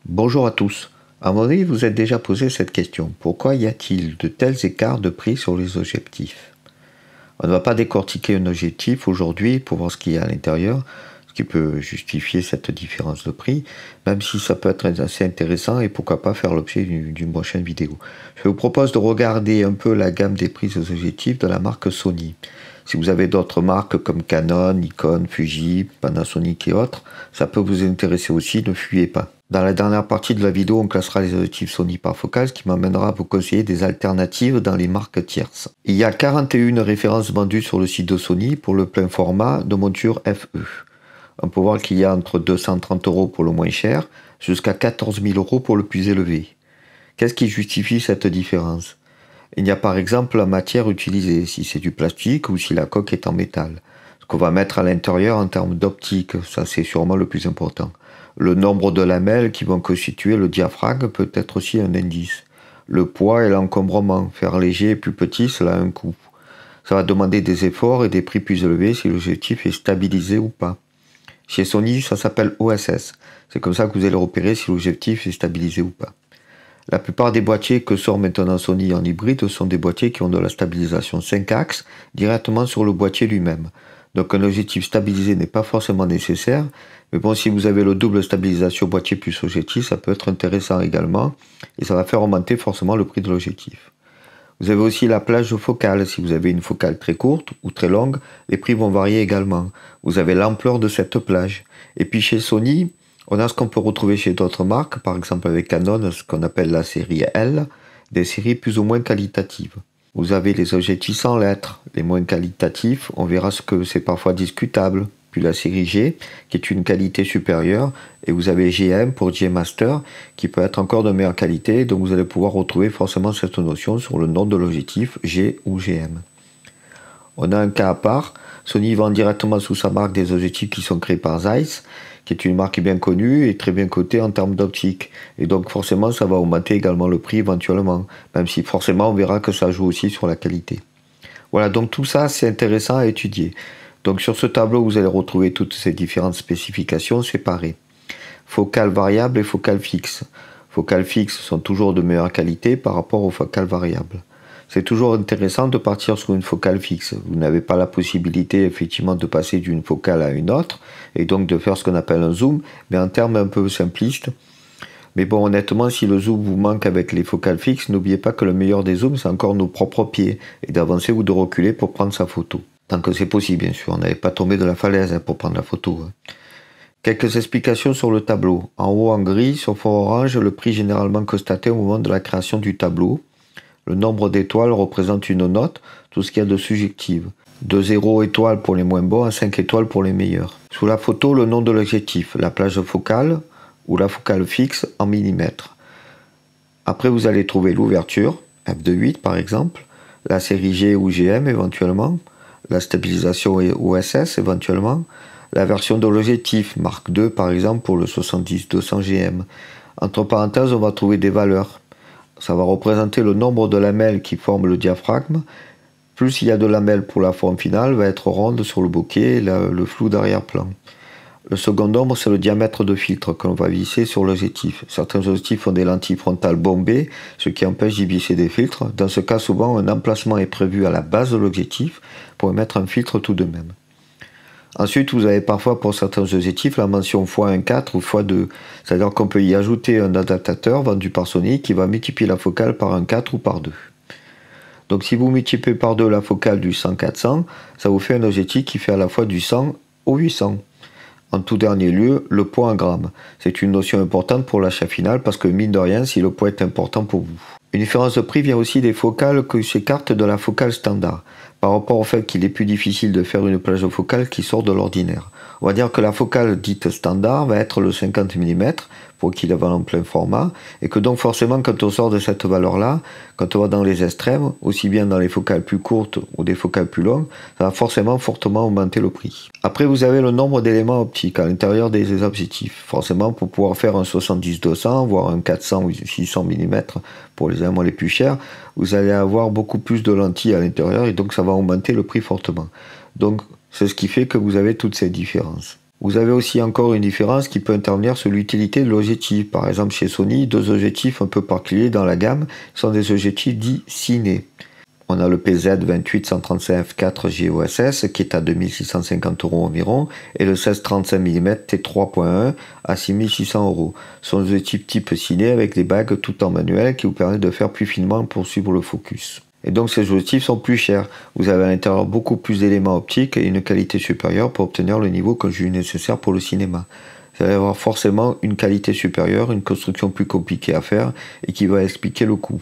Bonjour à tous. À mon avis, vous êtes déjà posé cette question. Pourquoi y a-t-il de tels écarts de prix sur les objectifs? On ne va pas décortiquer un objectif aujourd'hui pour voir ce qu'il y a à l'intérieur, ce qui peut justifier cette différence de prix, même si ça peut être assez intéressant et pourquoi pas faire l'objet d'une prochaine vidéo. Je vous propose de regarder un peu la gamme des prix aux objectifs de la marque Sony. Si vous avez d'autres marques comme Canon, Nikon, Fuji, Panasonic et autres, ça peut vous intéresser aussi, ne fuyez pas. Dans la dernière partie de la vidéo, on classera les objectifs Sony par focale, ce qui m'amènera à vous conseiller des alternatives dans les marques tierces. Il y a 41 références vendues sur le site de Sony pour le plein format de monture FE. On peut voir qu'il y a entre 230 € pour le moins cher, jusqu'à 14 000 € pour le plus élevé. Qu'est-ce qui justifie cette différence? Il y a par exemple la matière utilisée, si c'est du plastique ou si la coque est en métal. Ce qu'on va mettre à l'intérieur en termes d'optique, ça c'est sûrement le plus important. Le nombre de lamelles qui vont constituer le diaphragme peut être aussi un indice. Le poids et l'encombrement, faire léger et plus petit, cela a un coût. Ça va demander des efforts et des prix plus élevés si l'objectif est stabilisé ou pas. Chez Sony, ça s'appelle OSS. C'est comme ça que vous allez repérer si l'objectif est stabilisé ou pas. La plupart des boîtiers que sort maintenant Sony en hybride sont des boîtiers qui ont de la stabilisation 5 axes directement sur le boîtier lui-même. Donc un objectif stabilisé n'est pas forcément nécessaire, mais bon, si vous avez le double stabilisation boîtier plus objectif, ça peut être intéressant également, et ça va faire augmenter forcément le prix de l'objectif. Vous avez aussi la plage focale. Si vous avez une focale très courte ou très longue, les prix vont varier également. Vous avez l'ampleur de cette plage. Et puis chez Sony, on a ce qu'on peut retrouver chez d'autres marques, par exemple avec Canon, ce qu'on appelle la série L, des séries plus ou moins qualitatives. Vous avez les objectifs sans lettres, les moins qualitatifs, on verra ce que c'est parfois discutable. Puis la série G, qui est une qualité supérieure, et vous avez GM pour G Master, qui peut être encore de meilleure qualité, donc vous allez pouvoir retrouver forcément cette notion sur le nom de l'objectif G ou GM. On a un cas à part, Sony vend directement sous sa marque des objectifs qui sont créés par Zeiss, qui est une marque bien connue et très bien cotée en termes d'optique. Et donc forcément ça va augmenter également le prix éventuellement, même si forcément on verra que ça joue aussi sur la qualité. Voilà, donc tout ça c'est intéressant à étudier. Donc sur ce tableau vous allez retrouver toutes ces différentes spécifications séparées. Focale variable et focale fixe. Focales fixes sont toujours de meilleure qualité par rapport aux focales variables. C'est toujours intéressant de partir sur une focale fixe. Vous n'avez pas la possibilité effectivement de passer d'une focale à une autre et donc de faire ce qu'on appelle un zoom, mais en termes un peu simplistes. Mais bon, honnêtement, si le zoom vous manque avec les focales fixes, n'oubliez pas que le meilleur des zooms, c'est encore nos propres pieds et d'avancer ou de reculer pour prendre sa photo. Tant que c'est possible, bien sûr. On n'avait pas tombé de la falaise pour prendre la photo. Quelques explications sur le tableau. En haut en gris, sur fond orange, le prix généralement constaté au moment de la création du tableau. Le nombre d'étoiles représente une note, tout ce qu'il y a de subjectif. De 0 étoiles pour les moins bons à 5 étoiles pour les meilleurs. Sous la photo, le nom de l'objectif, la plage focale ou la focale fixe en millimètres. Après, vous allez trouver l'ouverture, f2.8 par exemple, la série G ou GM éventuellement, la stabilisation OSS éventuellement, la version de l'objectif, marque 2 par exemple pour le 70-200 GM. Entre parenthèses, on va trouver des valeurs. Ça va représenter le nombre de lamelles qui forment le diaphragme. Plus il y a de lamelles pour la forme finale, va être ronde sur le bokeh et le flou d'arrière-plan. Le second nombre, c'est le diamètre de filtre que l'on va visser sur l'objectif. Certains objectifs ont des lentilles frontales bombées, ce qui empêche d'y visser des filtres. Dans ce cas, souvent, un emplacement est prévu à la base de l'objectif pour mettre un filtre tout de même. Ensuite, vous avez parfois pour certains objectifs la mention x1,4 ou x2. C'est-à-dire qu'on peut y ajouter un adaptateur vendu par Sony qui va multiplier la focale par 1,4 ou par 2. Donc si vous multipliez par 2 la focale du 100-400, ça vous fait un objectif qui fait à la fois du 100 au 800. En tout dernier lieu, le poids en grammes. C'est une notion importante pour l'achat final parce que mine de rien, si le poids est important pour vous. Une différence de prix vient aussi des focales qui s'écartent de la focale standard, par rapport au fait qu'il est plus difficile de faire une plage focale qui sort de l'ordinaire. On va dire que la focale dite standard va être le 50 mm pour qu'il avale en plein format, et que donc forcément quand on sort de cette valeur-là, quand on va dans les extrêmes, aussi bien dans les focales plus courtes ou des focales plus longues, ça va forcément fortement augmenter le prix. Après vous avez le nombre d'éléments optiques à l'intérieur des objectifs. Forcément pour pouvoir faire un 70-200, voire un 400 ou 600 mm pour les éléments les plus chers, vous allez avoir beaucoup plus de lentilles à l'intérieur et donc ça va augmenter le prix fortement. Donc c'est ce qui fait que vous avez toutes ces différences. Vous avez aussi encore une différence qui peut intervenir sur l'utilité de l'objectif. Par exemple, chez Sony, deux objectifs un peu particuliers dans la gamme sont des objectifs dits ciné. On a le PZ28-135 f4 JOSS qui est à 2650 € environ et le 16-35 mm T3.1 à 6600 €. Ce sont des objectifs type ciné avec des bagues tout en manuel qui vous permettent de faire plus finement pour suivre le focus. Et donc ces objectifs sont plus chers. Vous avez à l'intérieur beaucoup plus d'éléments optiques et une qualité supérieure pour obtenir le niveau que j'ai nécessaire pour le cinéma. Vous allez avoir forcément une qualité supérieure, une construction plus compliquée à faire et qui va expliquer le coût.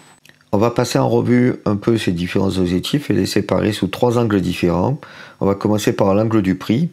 On va passer en revue un peu ces différents objectifs et les séparer sous trois angles différents. On va commencer par l'angle du prix.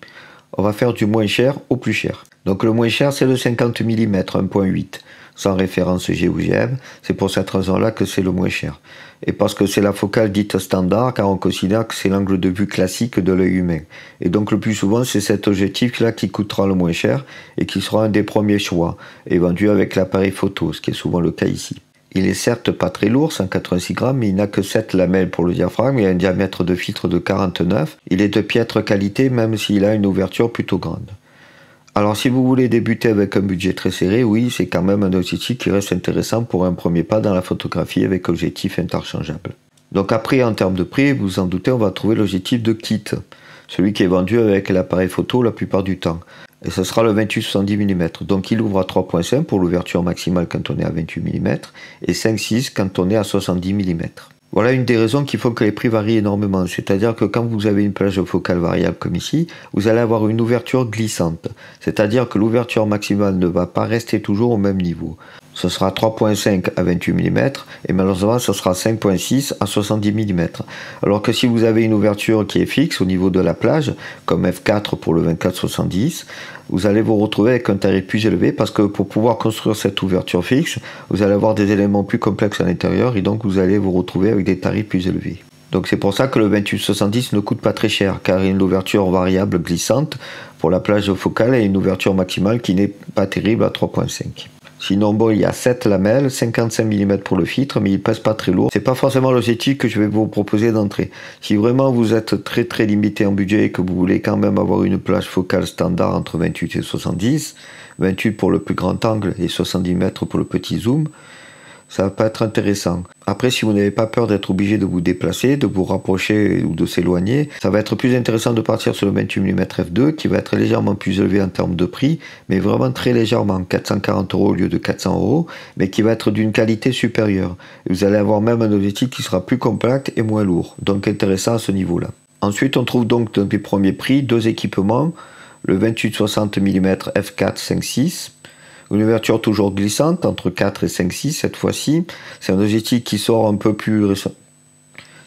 On va faire du moins cher au plus cher. Donc le moins cher c'est le 50 mm 1.8. Sans référence GOGM, c'est pour cette raison-là que c'est le moins cher. Et parce que c'est la focale dite standard, car on considère que c'est l'angle de vue classique de l'œil humain. Et donc le plus souvent, c'est cet objectif-là qui coûtera le moins cher et qui sera un des premiers choix, et vendu avec l'appareil photo, ce qui est souvent le cas ici. Il est certes pas très lourd, 186 grammes, mais il n'a que 7 lamelles pour le diaphragme et un diamètre de filtre de 49. Il est de piètre qualité, même s'il a une ouverture plutôt grande. Alors si vous voulez débuter avec un budget très serré, oui, c'est quand même un objectif qui reste intéressant pour un premier pas dans la photographie avec objectif interchangeable. Donc après, en termes de prix, vous en doutez, on va trouver l'objectif de kit, celui qui est vendu avec l'appareil photo la plupart du temps. Et ce sera le 28-70 mm. Donc il ouvre à 3.5 pour l'ouverture maximale quand on est à 28 mm et 5.6 quand on est à 70 mm. Voilà une des raisons qui font que les prix varient énormément. C'est-à-dire que quand vous avez une plage focale variable comme ici, vous allez avoir une ouverture glissante. C'est-à-dire que l'ouverture maximale ne va pas rester toujours au même niveau. Ce sera 3.5 à 28 mm et malheureusement ce sera 5.6 à 70 mm. Alors que si vous avez une ouverture qui est fixe au niveau de la plage, comme f4 pour le 24-70, vous allez vous retrouver avec un tarif plus élevé parce que pour pouvoir construire cette ouverture fixe, vous allez avoir des éléments plus complexes à l'intérieur et donc vous allez vous retrouver avec des tarifs plus élevés. Donc c'est pour ça que le 28-70 ne coûte pas très cher car il y a une ouverture variable glissante pour la plage focale et une ouverture maximale qui n'est pas terrible à 3.5. Sinon, bon, il y a 7 lamelles, 55 mm pour le filtre, mais il pèse pas très lourd. C'est pas forcément l'objectif que je vais vous proposer d'entrée. Si vraiment vous êtes très limité en budget et que vous voulez quand même avoir une plage focale standard entre 28 et 70, 28 pour le plus grand angle et 70 mètres pour le petit zoom, ça peut être intéressant. Après, si vous n'avez pas peur d'être obligé de vous déplacer, de vous rapprocher ou de s'éloigner, ça va être plus intéressant de partir sur le 28 mm f2 qui va être légèrement plus élevé en termes de prix, mais vraiment très légèrement, 440 € au lieu de 400 €, mais qui va être d'une qualité supérieure. Et vous allez avoir même un objectif qui sera plus compact et moins lourd, donc intéressant à ce niveau-là. Ensuite, on trouve donc dans les premiers prix deux équipements, le 28-60 mm f4 5.6, une ouverture toujours glissante entre 4 et 5.6 cette fois-ci. C'est un objectif qui sort un peu plus récent.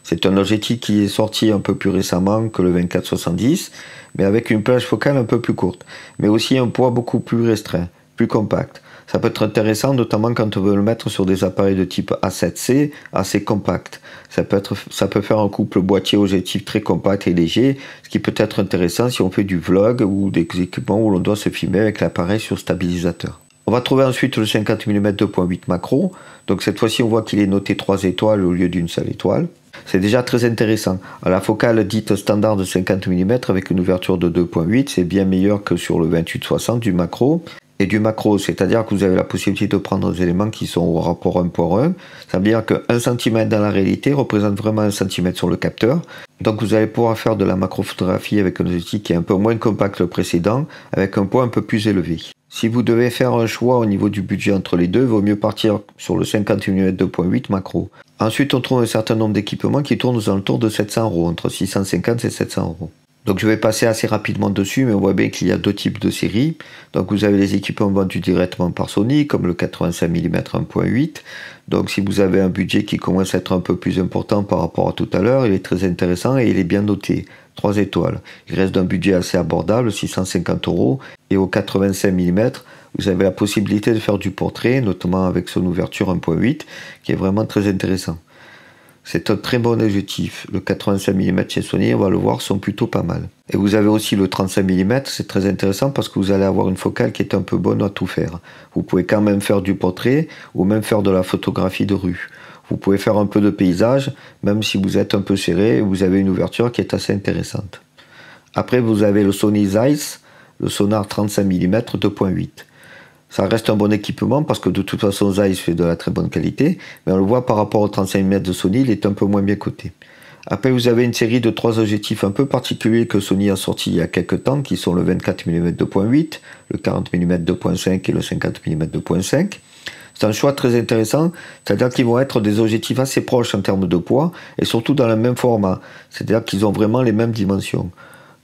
C'est un objectif qui est sorti un peu plus récemment que le 24-70, mais avec une plage focale un peu plus courte, mais aussi un poids beaucoup plus restreint, plus compact. Ça peut être intéressant, notamment quand on veut le mettre sur des appareils de type A7C, assez compact. Ça peut faire un couple boîtier-objectif très compact et léger, ce qui peut être intéressant si on fait du vlog ou des équipements où l'on doit se filmer avec l'appareil sur stabilisateur. On va trouver ensuite le 50 mm 2.8 macro. Donc cette fois-ci, on voit qu'il est noté 3 étoiles au lieu d'une seule étoile. C'est déjà très intéressant. À la focale dite standard de 50 mm avec une ouverture de 2.8, c'est bien meilleur que sur le 28-60 du macro. Et du macro, c'est-à-dire que vous avez la possibilité de prendre des éléments qui sont au rapport 1:1. Ça veut dire que 1 cm dans la réalité représente vraiment 1 cm sur le capteur. Donc vous allez pouvoir faire de la macrophotographie avec un objectif qui est un peu moins compact que le précédent, avec un poids un peu plus élevé. Si vous devez faire un choix au niveau du budget entre les deux, il vaut mieux partir sur le 50 mm 2.8 macro. Ensuite, on trouve un certain nombre d'équipements qui tournent aux alentours de 700 €, entre 650 et 700 €. Donc je vais passer assez rapidement dessus, mais on voit bien qu'il y a deux types de séries. Donc vous avez les équipements vendus directement par Sony, comme le 85 mm 1.8. Donc si vous avez un budget qui commence à être un peu plus important par rapport à tout à l'heure, il est très intéressant et il est bien noté. 3 étoiles. Il reste d'un budget assez abordable, 650 €. Et au 85 mm, vous avez la possibilité de faire du portrait, notamment avec son ouverture 1.8, qui est vraiment très intéressant. C'est un très bon objectif. Le 85 mm chez Sony, on va le voir, sont plutôt pas mal. Et vous avez aussi le 35 mm, c'est très intéressant parce que vous allez avoir une focale qui est un peu bonne à tout faire. Vous pouvez quand même faire du portrait ou même faire de la photographie de rue. Vous pouvez faire un peu de paysage, même si vous êtes un peu serré, vous avez une ouverture qui est assez intéressante. Après, vous avez le Sony Zeiss le sonar 35 mm 2.8. Ça reste un bon équipement parce que de toute façon Zeiss fait de la très bonne qualité, mais on le voit par rapport au 35 mm de Sony, il est un peu moins bien coté. Après vous avez une série de 3 objectifs un peu particuliers que Sony a sorti il y a quelques temps, qui sont le 24 mm 2.8, le 40 mm 2.5 et le 50 mm 2.5. C'est un choix très intéressant, c'est-à-dire qu'ils vont être des objectifs assez proches en termes de poids et surtout dans le même format, c'est-à-dire qu'ils ont vraiment les mêmes dimensions.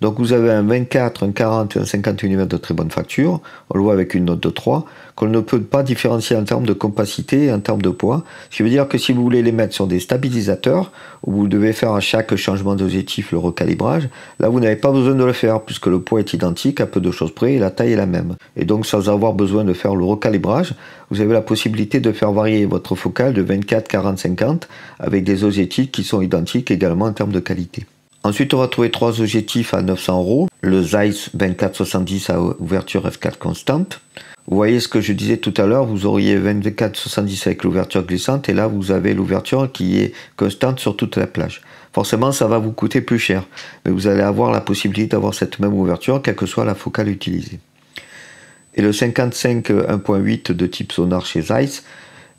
Donc vous avez un 24, un 40 et un 50 mm de très bonne facture, on le voit avec une note de 3, qu'on ne peut pas différencier en termes de compacité et en termes de poids, ce qui veut dire que si vous voulez les mettre sur des stabilisateurs, où vous devez faire à chaque changement d'objectif le recalibrage, là vous n'avez pas besoin de le faire, puisque le poids est identique à peu de choses près et la taille est la même. Et donc sans avoir besoin de faire le recalibrage, vous avez la possibilité de faire varier votre focale de 24, 40, 50, avec des objectifs qui sont identiques également en termes de qualité. Ensuite, on va trouver 3 objectifs à 900 €. Le Zeiss 24-70 à ouverture f4 constante. Vous voyez ce que je disais tout à l'heure, vous auriez 24-70 avec l'ouverture glissante et là vous avez l'ouverture qui est constante sur toute la plage. Forcément, ça va vous coûter plus cher, mais vous allez avoir la possibilité d'avoir cette même ouverture, quelle que soit la focale utilisée. Et le 55 1.8 de type sonar chez Zeiss,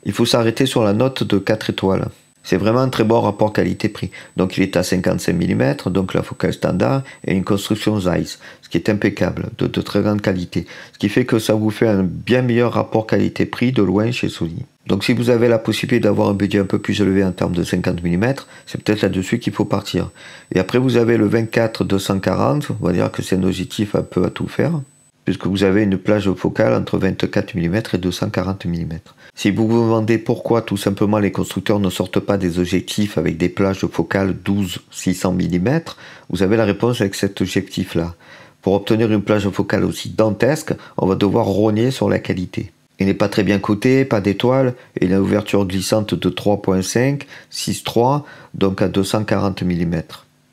il faut s'arrêter sur la note de 4 étoiles. C'est vraiment un très bon rapport qualité-prix. Donc il est à 55 mm, donc la focale standard et une construction Zeiss, ce qui est impeccable, de très grande qualité. Ce qui fait que ça vous fait un bien meilleur rapport qualité-prix de loin chez Sony. Donc si vous avez la possibilité d'avoir un budget un peu plus élevé en termes de 50 mm, c'est peut-être là-dessus qu'il faut partir. Et après vous avez le 24-240, on va dire que c'est un objectif un peu à tout faire, puisque vous avez une plage focale entre 24 mm et 240 mm. Si vous vous demandez pourquoi tout simplement les constructeurs ne sortent pas des objectifs avec des plages focales 12-600 mm, vous avez la réponse avec cet objectif-là. Pour obtenir une plage focale aussi dantesque, on va devoir rogner sur la qualité. Il n'est pas très bien coté, pas d'étoile, et il a une ouverture glissante de 3.5, 6.3, donc à 240 mm.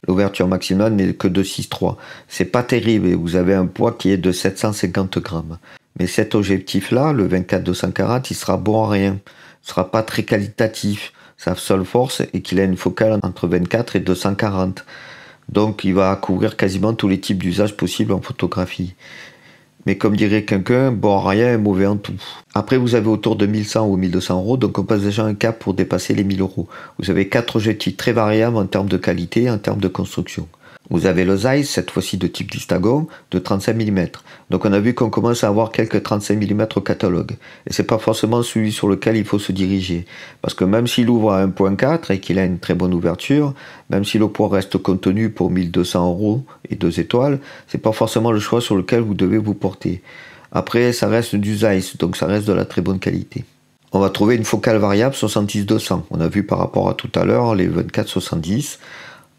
L'ouverture maximale n'est que de 6.3. C'est pas terrible et vous avez un poids qui est de 750 grammes. Mais cet objectif-là, le 24-240, il sera bon à rien. Il sera pas très qualitatif. Sa seule force est qu'il a une focale entre 24 et 240. Donc il va couvrir quasiment tous les types d'usages possibles en photographie. Mais comme dirait quelqu'un, bon à rien et mauvais en tout. Après vous avez autour de 1100 ou 1200 €, donc on passe déjà un cap pour dépasser les 1000 €. Vous avez 4 objectifs très variables en termes de qualité et en termes de construction. Vous avez le Zeiss, cette fois-ci de type Distagon, de 35 mm. Donc on a vu qu'on commence à avoir quelques 35 mm au catalogue. Et c'est pas forcément celui sur lequel il faut se diriger. Parce que même s'il ouvre à 1.4 et qu'il a une très bonne ouverture, même si le poids reste contenu pour 1200 € et 2 étoiles, c'est pas forcément le choix sur lequel vous devez vous porter. Après, ça reste du Zeiss, donc ça reste de la très bonne qualité. On va trouver une focale variable 70-200. On a vu par rapport à tout à l'heure les 24-70.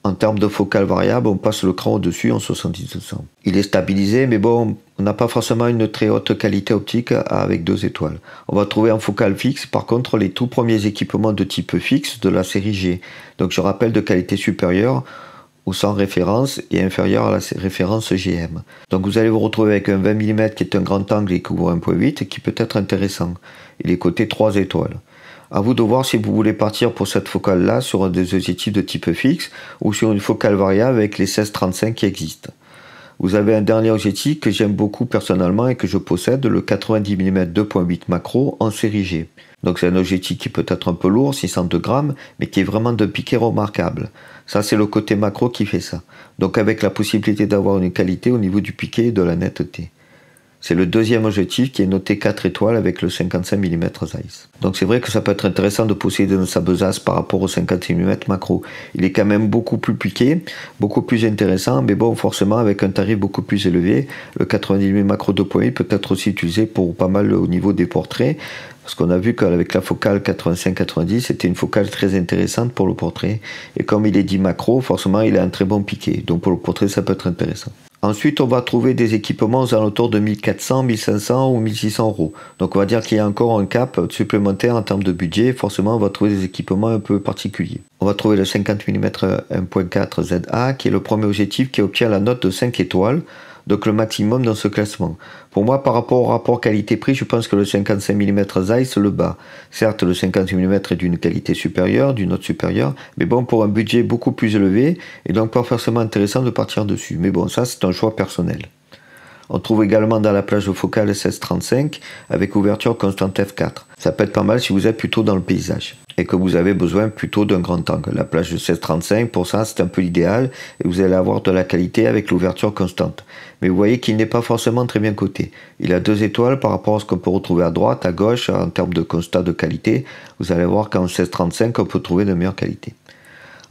En termes de focale variable, on passe le cran au-dessus en 70-200. Il est stabilisé, mais bon, on n'a pas forcément une très haute qualité optique avec 2 étoiles. On va trouver en focale fixe, par contre, les tout premiers équipements de type fixe de la série G. Donc je rappelle de qualité supérieure ou sans référence et inférieure à la référence GM. Donc vous allez vous retrouver avec un 20 mm qui est un grand angle et qui couvre 1.8 et qui peut être intéressant. Il est coté 3 étoiles. À vous de voir si vous voulez partir pour cette focale-là sur des objectifs de type fixe ou sur une focale variable avec les 16-35 qui existent. Vous avez un dernier objectif que j'aime beaucoup personnellement et que je possède, le 90 mm 2.8 macro en série G. Donc c'est un objectif qui peut être un peu lourd, 602 grammes, mais qui est vraiment de piqué remarquable. Ça c'est le côté macro qui fait ça. Donc avec la possibilité d'avoir une qualité au niveau du piqué et de la netteté. C'est le deuxième objectif qui est noté 4 étoiles avec le 55 mm Zeiss. Donc c'est vrai que ça peut être intéressant de posséder sa besace par rapport au 50 mm macro. Il est quand même beaucoup plus piqué, beaucoup plus intéressant, mais bon, forcément avec un tarif beaucoup plus élevé. Le 90 mm macro 2.8 peut être aussi utilisé pour pas mal au niveau des portraits, parce qu'on a vu qu'avec la focale 85-90, c'était une focale très intéressante pour le portrait. Et comme il est dit macro, forcément il a un très bon piqué. Donc pour le portrait, ça peut être intéressant. Ensuite, on va trouver des équipements aux alentours de 1400, 1500 ou 1600 €. Donc on va dire qu'il y a encore un cap supplémentaire en termes de budget. Forcément, on va trouver des équipements un peu particuliers. On va trouver le 50 mm 1.4 ZA, qui est le premier objectif qui obtient la note de 5 étoiles. Donc le maximum dans ce classement. Pour moi, par rapport au rapport qualité-prix, je pense que le 55 mm Zeiss le bat. Certes, le 50 mm est d'une qualité supérieure, d'une note supérieure, mais bon, pour un budget beaucoup plus élevé, et donc pas forcément intéressant de partir dessus. Mais bon, ça c'est un choix personnel. On trouve également dans la plage focale 16-35 avec ouverture constante f4. Ça peut être pas mal si vous êtes plutôt dans le paysage et que vous avez besoin plutôt d'un grand angle. La plage de 16-35, pour ça, c'est un peu l'idéal et vous allez avoir de la qualité avec l'ouverture constante. Mais vous voyez qu'il n'est pas forcément très bien coté. Il a 2 étoiles par rapport à ce qu'on peut retrouver à droite, à gauche, en termes de constat de qualité. Vous allez voir qu'en 16-35, on peut trouver de meilleure qualité.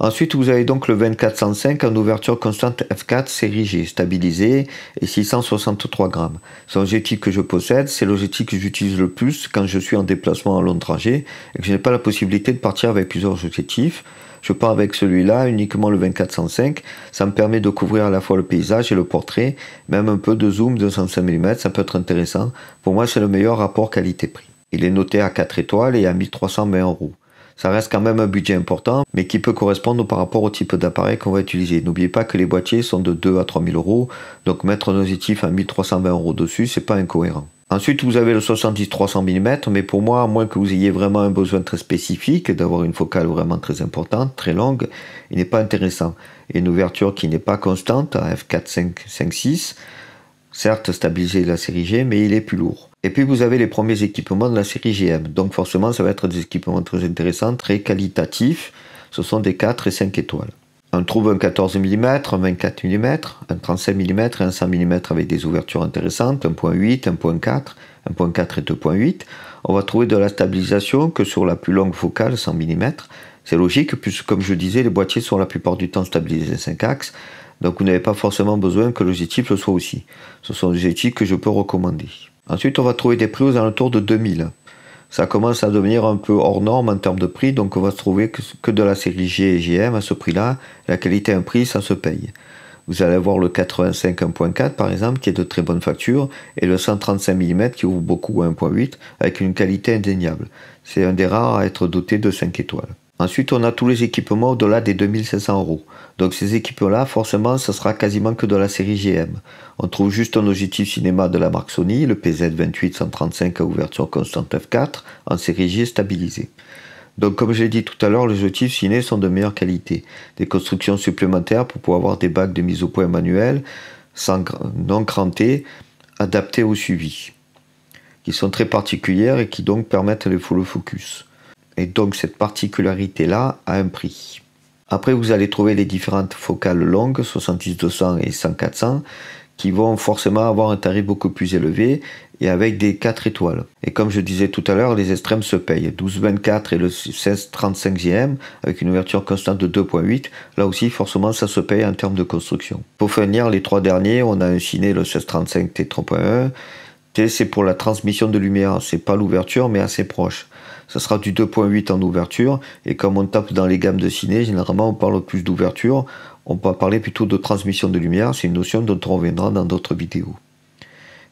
Ensuite, vous avez donc le 2405 en ouverture constante f4 série G, stabilisé et 663 grammes. C'est l'objectif que je possède, c'est l'objectif que j'utilise le plus quand je suis en déplacement en long trajet et que je n'ai pas la possibilité de partir avec plusieurs objectifs. Je pars avec celui-là, uniquement le 2405. Ça me permet de couvrir à la fois le paysage et le portrait, même un peu de zoom de 105 mm, ça peut être intéressant. Pour moi, c'est le meilleur rapport qualité-prix. Il est noté à 4 étoiles et à 1320 €. Ça reste quand même un budget important, mais qui peut correspondre par rapport au type d'appareil qu'on va utiliser. N'oubliez pas que les boîtiers sont de 2 à 3 000 €, donc mettre un objectif à 1320 € dessus, c'est pas incohérent. Ensuite, vous avez le 70-300 mm, mais pour moi, à moins que vous ayez vraiment un besoin très spécifique, d'avoir une focale vraiment très importante, très longue, il n'est pas intéressant. Et une ouverture qui n'est pas constante, à f4, 5, 5, 6, certes stabilisé de la série G, mais il est plus lourd. Et puis vous avez les premiers équipements de la série GM, donc forcément ça va être des équipements très intéressants, très qualitatifs, ce sont des 4 et 5 étoiles. On trouve un 14 mm, un 24 mm, un 35 mm et un 100 mm avec des ouvertures intéressantes, 1.8, 1.4, 1.4 et 2.8. On va trouver de la stabilisation que sur la plus longue focale, 100 mm. C'est logique puisque comme je disais, les boîtiers sont la plupart du temps stabilisés 5 axes, donc vous n'avez pas forcément besoin que l'objectif le soit aussi. Ce sont des objectifs que je peux recommander. Ensuite, on va trouver des prix aux alentours de 2000. Ça commence à devenir un peu hors norme en termes de prix, donc on va se trouver que de la série G et GM à ce prix-là. La qualité et un prix, ça se paye. Vous allez avoir le 85 1.4 par exemple, qui est de très bonne facture, et le 135 mm qui ouvre beaucoup à 1.8, avec une qualité indéniable. C'est un des rares à être doté de 5 étoiles. Ensuite, on a tous les équipements au-delà des 2500 €. Donc ces équipements-là, forcément, ce sera quasiment que de la série GM. On trouve juste un objectif cinéma de la marque Sony, le PZ28-135 à ouverture constante f4, en série G stabilisée. Donc comme je l'ai dit tout à l'heure, les objectifs ciné sont de meilleure qualité. Des constructions supplémentaires pour pouvoir avoir des bagues de mise au point manuelles, non crantées, adaptées au suivi, qui sont très particulières et qui donc permettent le full focus. Et donc cette particularité-là a un prix. Après, vous allez trouver les différentes focales longues, 70-200 et 100-400, qui vont forcément avoir un tarif beaucoup plus élevé et avec des 4 étoiles. Et comme je disais tout à l'heure, les extrêmes se payent. 12-24 et le 16-35 GM avec une ouverture constante de 2.8. Là aussi, forcément, ça se paye en termes de construction. Pour finir, les 3 derniers, on a un ciné, le 16-35 T3.1. T, c'est pour la transmission de lumière. C'est pas l'ouverture, mais assez proche. Ça sera du 2.8 en ouverture, et comme on tape dans les gammes de ciné, généralement on parle plus d'ouverture, on peut parler plutôt de transmission de lumière, c'est une notion dont on reviendra dans d'autres vidéos.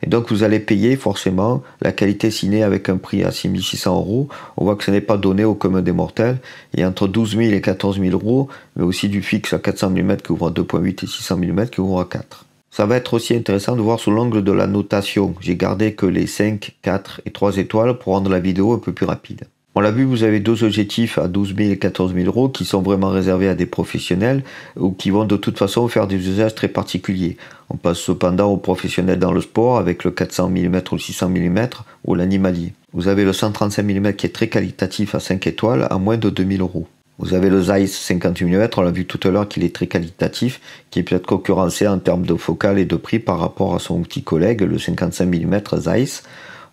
Et donc vous allez payer forcément la qualité ciné avec un prix à 6 600 €. On voit que ce n'est pas donné au commun des mortels. Il y a entre 12 000 et 14 000 €, mais aussi du fixe à 400 mm qui ouvre à 2.8 et 600 mm qui ouvre à 4. Ça va être aussi intéressant de voir sous l'angle de la notation. J'ai gardé que les 5, 4 et 3 étoiles pour rendre la vidéo un peu plus rapide. On l'a vu, vous avez 2 objectifs à 12 000 et 14 000 € qui sont vraiment réservés à des professionnels ou qui vont de toute façon faire des usages très particuliers. On passe cependant aux professionnels dans le sport avec le 400 mm ou le 600 mm ou l'animalier. Vous avez le 135 mm qui est très qualitatif à 5 étoiles à moins de 2000 €. Vous avez le Zeiss 50 mm, on l'a vu tout à l'heure qu'il est très qualitatif, qui peut être concurrencé en termes de focale et de prix par rapport à son petit collègue, le 55 mm Zeiss.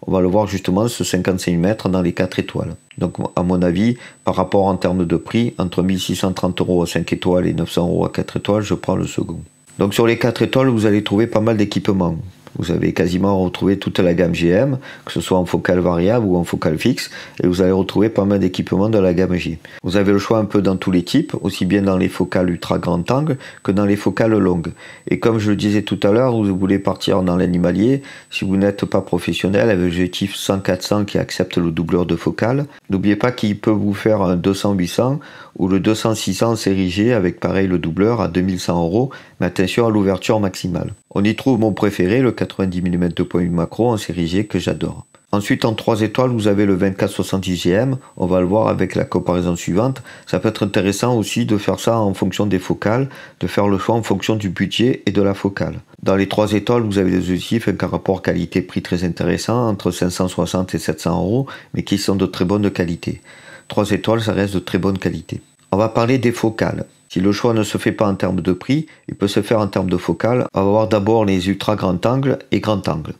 On va le voir justement, ce 55 mm dans les 4 étoiles. Donc à mon avis, par rapport en termes de prix, entre 1630 € à 5 étoiles et 900 € à 4 étoiles, je prends le second. Donc sur les 4 étoiles, vous allez trouver pas mal d'équipements. Vous avez quasiment retrouvé toute la gamme GM, que ce soit en focale variable ou en focale fixe, et vous allez retrouver pas mal d'équipements de la gamme G. Vous avez le choix un peu dans tous les types, aussi bien dans les focales ultra grand angle que dans les focales longues. Et comme je le disais tout à l'heure, vous voulez partir dans l'animalier, si vous n'êtes pas professionnel, avec l'objectif 100-400 qui accepte le doubleur de focale, n'oubliez pas qu'il peut vous faire un 200-800 ou le 200-600 série G avec pareil le doubleur à 2100 €, mais attention à l'ouverture maximale. On y trouve mon préféré, le 90 mm 2.8 macro en série G que j'adore. Ensuite, en 3 étoiles, vous avez le 24-70 GM. On va le voir avec la comparaison suivante. Ça peut être intéressant aussi de faire ça en fonction des focales, de faire le choix en fonction du budget et de la focale. Dans les 3 étoiles, vous avez des objectifs avec un rapport qualité-prix très intéressant, entre 560 et 700 euros, mais qui sont de très bonne qualité. 3 étoiles, ça reste de très bonne qualité. On va parler des focales. Si le choix ne se fait pas en termes de prix, il peut se faire en termes de focale. On va voir d'abord les ultra grand angle et grand angle.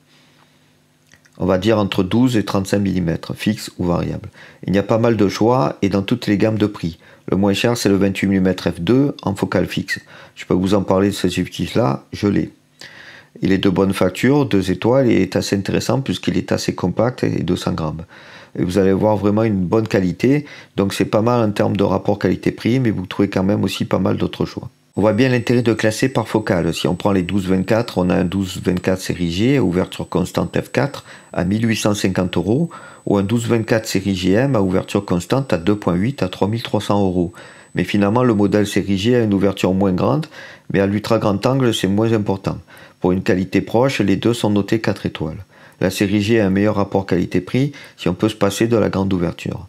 On va dire entre 12 et 35 mm, fixe ou variable. Il y a pas mal de choix et dans toutes les gammes de prix. Le moins cher, c'est le 28 mm f2 en focale fixe. Je peux vous en parler de ce objectif-là, je l'ai. Il est de bonne facture, 2 étoiles, et est assez intéressant puisqu'il est assez compact et 200 grammes. Et vous allez voir vraiment une bonne qualité, donc c'est pas mal en termes de rapport qualité-prix, mais vous trouvez quand même aussi pas mal d'autres choix. On voit bien l'intérêt de classer par focale. Si on prend les 12-24, on a un 12-24 série G à ouverture constante f4 à 1850 euros ou un 12-24 série GM à ouverture constante à 2.8 à 3300 euros. Mais finalement, le modèle série G a une ouverture moins grande, mais à l'ultra grand angle, c'est moins important. Pour une qualité proche, les deux sont notés 4 étoiles. La série G a un meilleur rapport qualité-prix si on peut se passer de la grande ouverture.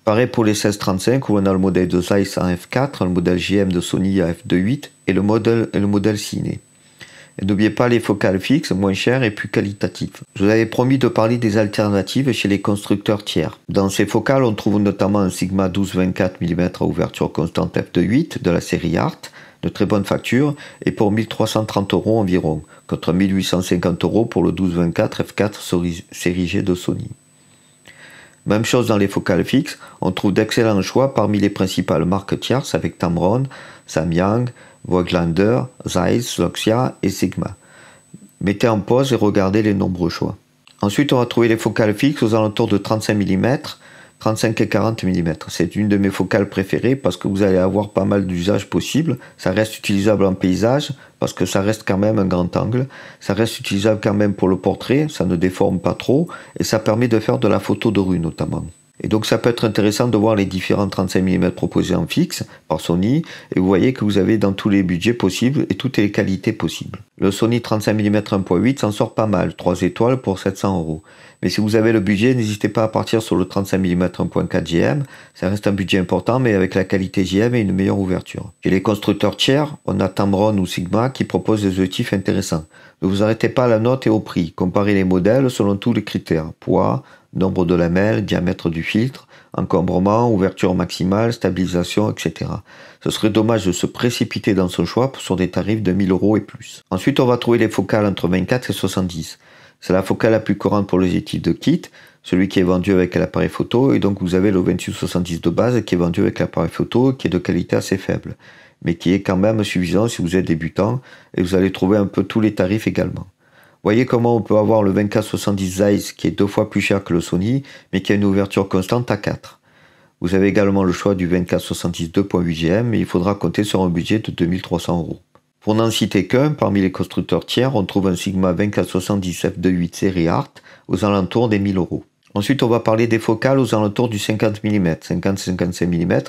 Pareil pour les 16-35 où on a le modèle de Zeiss en f4, le modèle GM de Sony à f2.8 et le modèle ciné. Et n'oubliez pas les focales fixes, moins chères et plus qualitatives. Je vous avais promis de parler des alternatives chez les constructeurs tiers. Dans ces focales, on trouve notamment un Sigma 12-24 mm à ouverture constante f2.8 de la série Art, de très bonne facture, et pour 1330 euros environ, contre 1850 euros pour le 12-24 f4 série G de Sony. Même chose dans les focales fixes, on trouve d'excellents choix parmi les principales marques tierces avec Tamron, Samyang, Voigtlander, Zeiss, Luxia et Sigma. Mettez en pause et regardez les nombreux choix. Ensuite, on va trouver les focales fixes aux alentours de 35 mm, 35 et 40 mm. C'est une de mes focales préférées parce que vous allez avoir pas mal d'usages possibles. Ça reste utilisable en paysage parce que ça reste quand même un grand angle. Ça reste utilisable quand même pour le portrait, ça ne déforme pas trop et ça permet de faire de la photo de rue notamment. Et donc ça peut être intéressant de voir les différents 35 mm proposés en fixe par Sony et vous voyez que vous avez dans tous les budgets possibles et toutes les qualités possibles. Le Sony 35 mm 1.8 s'en sort pas mal, 3 étoiles pour 700 euros. Mais si vous avez le budget, n'hésitez pas à partir sur le 35 mm 1.4 GM. Ça reste un budget important, mais avec la qualité GM et une meilleure ouverture. Chez les constructeurs tiers, on a Tamron ou Sigma qui proposent des objectifs intéressants. Ne vous arrêtez pas à la note et au prix. Comparez les modèles selon tous les critères. Poids, nombre de lamelles, diamètre du filtre, encombrement, ouverture maximale, stabilisation, etc. Ce serait dommage de se précipiter dans son choix sur des tarifs de 1000 euros et plus. Ensuite, on va trouver les focales entre 24 et 70. C'est la focale la plus courante pour l'objectif de kit, celui qui est vendu avec l'appareil photo, et donc vous avez le 28-70 de base qui est vendu avec l'appareil photo, qui est de qualité assez faible, mais qui est quand même suffisant si vous êtes débutant, et vous allez trouver un peu tous les tarifs également. Voyez comment on peut avoir le 24-70 Zeiss qui est 2 fois plus cher que le Sony, mais qui a une ouverture constante à 4. Vous avez également le choix du 24-70 2.8 GM, mais il faudra compter sur un budget de 2300 euros. Pour n'en citer qu'un, parmi les constructeurs tiers, on trouve un Sigma 24-70 f2.8 série Art aux alentours des 1000 euros. Ensuite, on va parler des focales aux alentours du 50 mm, 50-55 mm,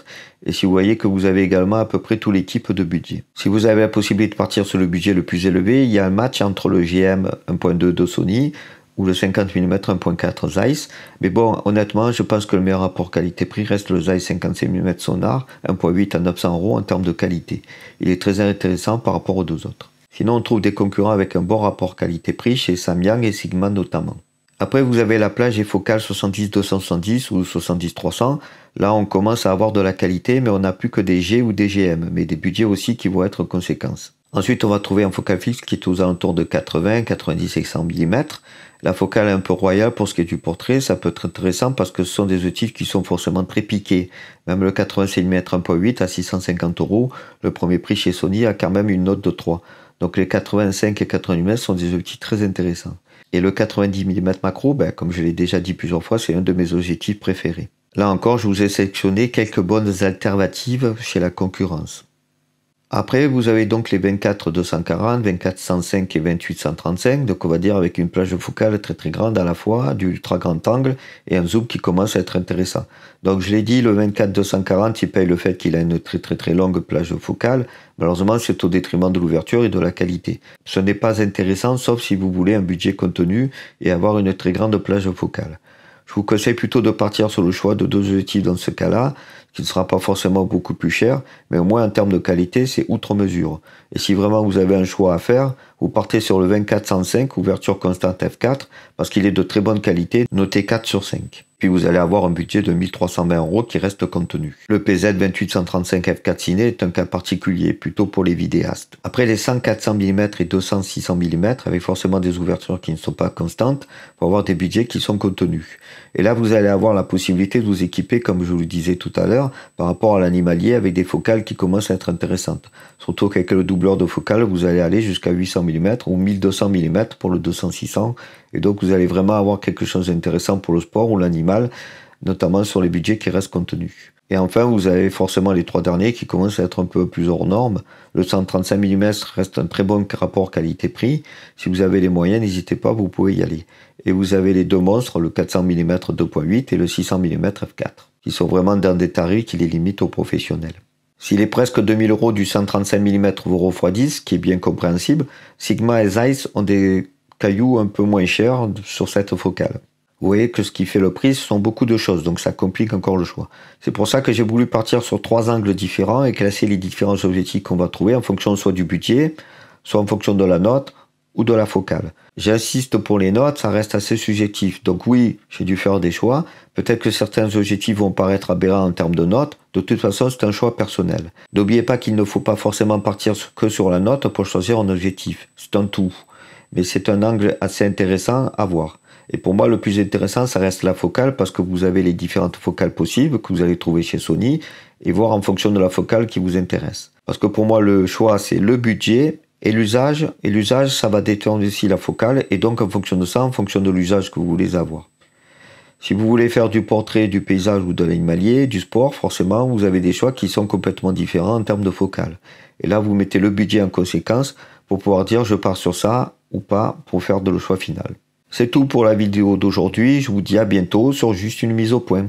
et si vous voyez que vous avez également à peu près tous les types de budget. Si vous avez la possibilité de partir sur le budget le plus élevé, il y a un match entre le GM 1.2 de Sony ou le 50 mm 1.4 Zeiss, mais bon, honnêtement, je pense que le meilleur rapport qualité-prix reste le Zeiss 55 mm Sonar 1.8 à 900 euros en termes de qualité. Il est très intéressant par rapport aux deux autres. Sinon, on trouve des concurrents avec un bon rapport qualité-prix chez Samyang et Sigma notamment. Après, vous avez la plage des focales 70-270 ou 70-300. Là, on commence à avoir de la qualité, mais on n'a plus que des G ou des GM, mais des budgets aussi qui vont être conséquences. Ensuite, on va trouver un focal fixe qui est aux alentours de 80, 90 et 100 mm. La focale est un peu royale pour ce qui est du portrait. Ça peut être intéressant parce que ce sont des objectifs qui sont forcément très piqués. Même le 85 mm 1.8 à 650 euros, le premier prix chez Sony a quand même une note de 3. Donc les 85 et 80 mm sont des objectifs très intéressants. Et le 90 mm macro, comme je l'ai déjà dit plusieurs fois, c'est un de mes objectifs préférés. Là encore, je vous ai sélectionné quelques bonnes alternatives chez la concurrence. Après, vous avez donc les 24-240, 24-105 et 28-135, donc on va dire avec une plage focale très très grande à la fois, du ultra grand angle et un zoom qui commence à être intéressant. Donc je l'ai dit, le 24-240, il paye le fait qu'il a une très très très longue plage focale. Malheureusement, c'est au détriment de l'ouverture et de la qualité. Ce n'est pas intéressant sauf si vous voulez un budget contenu et avoir une très grande plage focale. Je vous conseille plutôt de partir sur le choix de 2 objectifs dans ce cas-là, qui ne sera pas forcément beaucoup plus cher, mais au moins en termes de qualité, c'est outre mesure. Et si vraiment vous avez un choix à faire, vous partez sur le 24-105, ouverture constante f4, parce qu'il est de très bonne qualité, noté 4 sur 5. Puis vous allez avoir un budget de 1320 € qui reste contenu. Le PZ 28-135 f4 ciné est un cas particulier, plutôt pour les vidéastes. Après les 100-400 mm et 200-600 mm, avec forcément des ouvertures qui ne sont pas constantes, pour avoir des budgets qui sont contenus. Et là, vous allez avoir la possibilité de vous équiper, comme je vous le disais tout à l'heure, par rapport à l'animalier, avec des focales qui commencent à être intéressantes. Surtout qu'avec le doubleur de focale, vous allez aller jusqu'à 800 mm ou 1200 mm pour le 200-600. Et donc, vous allez vraiment avoir quelque chose d'intéressant pour le sport ou l'animal, notamment sur les budgets qui restent contenus. Et enfin, vous avez forcément les 3 derniers qui commencent à être un peu plus hors norme. Le 135 mm reste un très bon rapport qualité-prix. Si vous avez les moyens, n'hésitez pas, vous pouvez y aller. Et vous avez les 2 monstres, le 400 mm 2.8 et le 600 mm f4, qui sont vraiment dans des tarifs qui les limitent aux professionnels. Si les presque 2000 € du 135 mm vous refroidissent, ce qui est bien compréhensible, Sigma et Zeiss ont des cailloux un peu moins chers sur cette focale. Vous voyez que ce qui fait le prix, ce sont beaucoup de choses, donc ça complique encore le choix. C'est pour ça que j'ai voulu partir sur 3 angles différents et classer les différents objectifs qu'on va trouver en fonction soit du budget, soit en fonction de la note ou de la focale. J'insiste pour les notes, ça reste assez subjectif. Donc oui, j'ai dû faire des choix. Peut-être que certains objectifs vont paraître aberrants en termes de notes. De toute façon, c'est un choix personnel. N'oubliez pas qu'il ne faut pas forcément partir que sur la note pour choisir un objectif. C'est un tout. Mais c'est un angle assez intéressant à voir. Et pour moi, le plus intéressant, ça reste la focale parce que vous avez les différentes focales possibles que vous allez trouver chez Sony et voir en fonction de la focale qui vous intéresse. Parce que pour moi, le choix, c'est le budget et l'usage. Et l'usage, ça va déterminer aussi la focale. Et donc, en fonction de ça, en fonction de l'usage que vous voulez avoir. Si vous voulez faire du portrait, du paysage ou de l'animalier, du sport, forcément, vous avez des choix qui sont complètement différents en termes de focale. Et là, vous mettez le budget en conséquence pour pouvoir dire je pars sur ça ou pas pour faire le choix final. C'est tout pour la vidéo d'aujourd'hui. Je vous dis à bientôt sur Juste une mise au point.